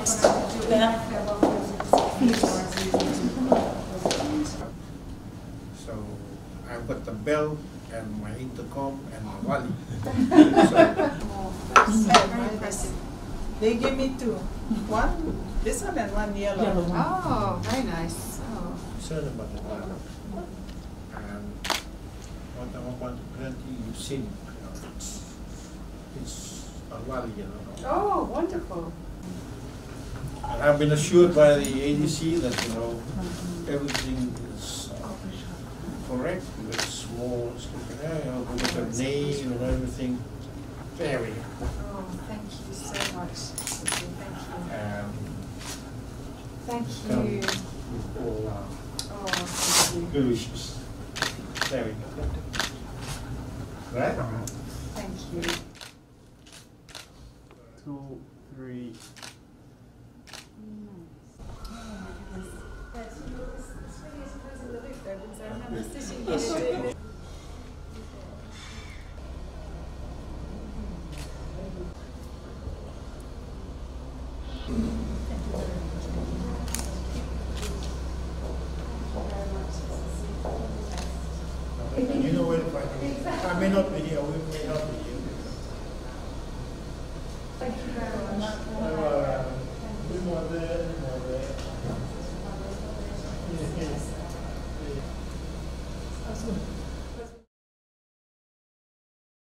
So I've got the bell and my intercom and my wali. Very impressive. They give me two. One, this one and one yellow. Oh, very nice. Oh. Concerned about the plan. And what I want to grant you, you've seen. It's a wali, Oh, wonderful. And I've been assured by the ADC that everything is correct. With small, with the name and everything. Very good. Oh, thank you so much. Thank you. With all Oh, thank you. good wishes. Very good. Right? Thank you. 2, 3. You know where to find me. I may not be here, we may not be here. Thank you very much. Yes.